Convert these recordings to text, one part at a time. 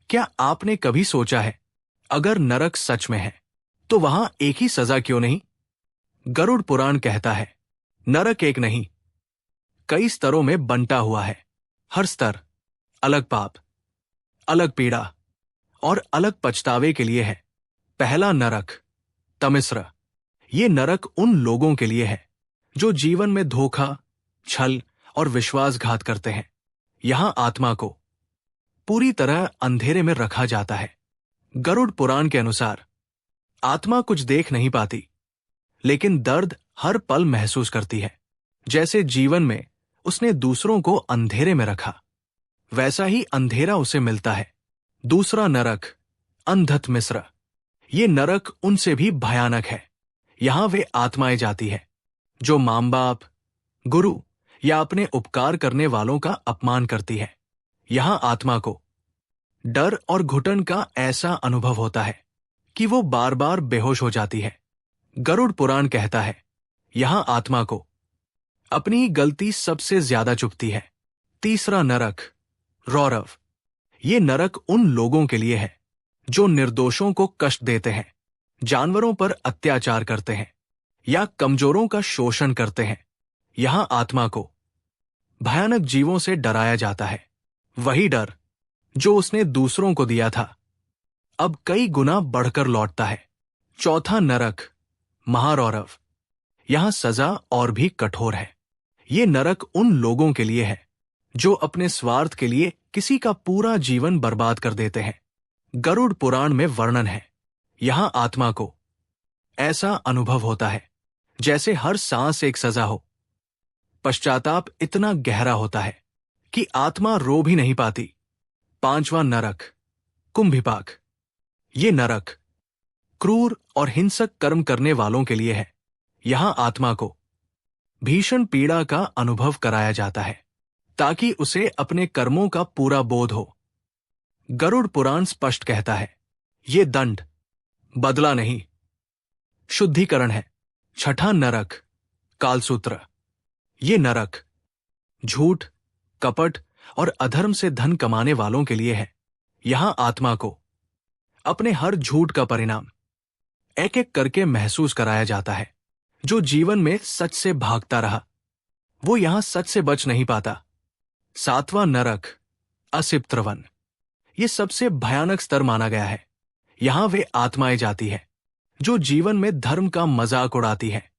क्या आपने कभी सोचा है, अगर नरक सच में है तो वहां एक ही सजा क्यों नहीं? गरुड़ पुराण कहता है, नरक एक नहीं, कई स्तरों में बंटा हुआ है। हर स्तर अलग पाप, अलग पीड़ा और अलग पछतावे के लिए है। पहला नरक तमिस्र। ये नरक उन लोगों के लिए है जो जीवन में धोखा, छल और विश्वासघात करते हैं। यहां आत्मा को पूरी तरह अंधेरे में रखा जाता है। गरुड़ पुराण के अनुसार आत्मा कुछ देख नहीं पाती, लेकिन दर्द हर पल महसूस करती है। जैसे जीवन में उसने दूसरों को अंधेरे में रखा, वैसा ही अंधेरा उसे मिलता है। दूसरा नरक अंधत मिस्र। ये नरक उनसे भी भयानक है। यहां वे आत्माएं जाती है जो मां बाप, गुरु या अपने उपकार करने वालों का अपमान करती है। यहां आत्मा को डर और घुटन का ऐसा अनुभव होता है कि वो बार बार बेहोश हो जाती है। गरुड़ पुराण कहता है, यहां आत्मा को अपनी ही गलती सबसे ज्यादा चुभती है। तीसरा नरक रौरव। ये नरक उन लोगों के लिए है जो निर्दोषों को कष्ट देते हैं, जानवरों पर अत्याचार करते हैं या कमजोरों का शोषण करते हैं। यहां आत्मा को भयानक जीवों से डराया जाता है। वही डर जो उसने दूसरों को दिया था अब कई गुना बढ़कर लौटता है। चौथा नरक महारौरव। यहां सजा और भी कठोर है। ये नरक उन लोगों के लिए है जो अपने स्वार्थ के लिए किसी का पूरा जीवन बर्बाद कर देते हैं। गरुड़ पुराण में वर्णन है, यहां आत्मा को ऐसा अनुभव होता है जैसे हर सांस एक सजा हो। पश्चाताप इतना गहरा होता है कि आत्मा रो भी नहीं पाती। पांचवां नरक कुंभिपाक। ये नरक क्रूर और हिंसक कर्म करने वालों के लिए है। यहां आत्मा को भीषण पीड़ा का अनुभव कराया जाता है ताकि उसे अपने कर्मों का पूरा बोध हो। गरुड़ पुराण स्पष्ट कहता है, ये दंड बदला नहीं, शुद्धिकरण है। छठा नरक कालसूत्र। ये नरक झूठ, कपट और अधर्म से धन कमाने वालों के लिए है। यहां आत्मा को अपने हर झूठ का परिणाम एक एक करके महसूस कराया जाता है। जो जीवन में सच से भागता रहा, वो यहां सच से बच नहीं पाता। सातवां नरक असिप्त्रवन। ये सबसे भयानक स्तर माना गया है। यहां वे आत्माएं जाती है जो जीवन में धर्म का मजाक उड़ाती है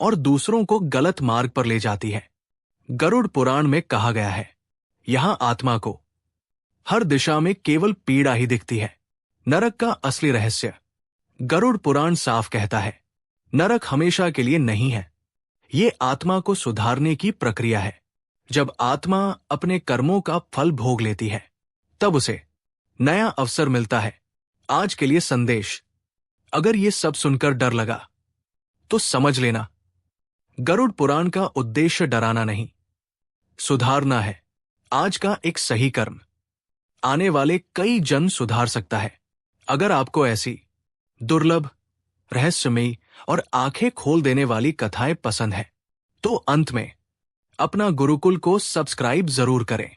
और दूसरों को गलत मार्ग पर ले जाती है। गरुड़ पुराण में कहा गया है, यहां आत्मा को हर दिशा में केवल पीड़ा ही दिखती है। नरक का असली रहस्य गरुड़ पुराण साफ कहता है, नरक हमेशा के लिए नहीं है। ये आत्मा को सुधारने की प्रक्रिया है। जब आत्मा अपने कर्मों का फल भोग लेती है, तब उसे नया अवसर मिलता है। आज के लिए संदेश, अगर ये सब सुनकर डर लगा तो समझ लेना, गरुड़ पुराण का उद्देश्य डराना नहीं, सुधारना है। आज का एक सही कर्म आने वाले कई जन्म सुधार सकता है। अगर आपको ऐसी दुर्लभ, रहस्यमयी और आंखें खोल देने वाली कथाएं पसंद है तो अंत में अपना गुरुकुल को सब्सक्राइब जरूर करें।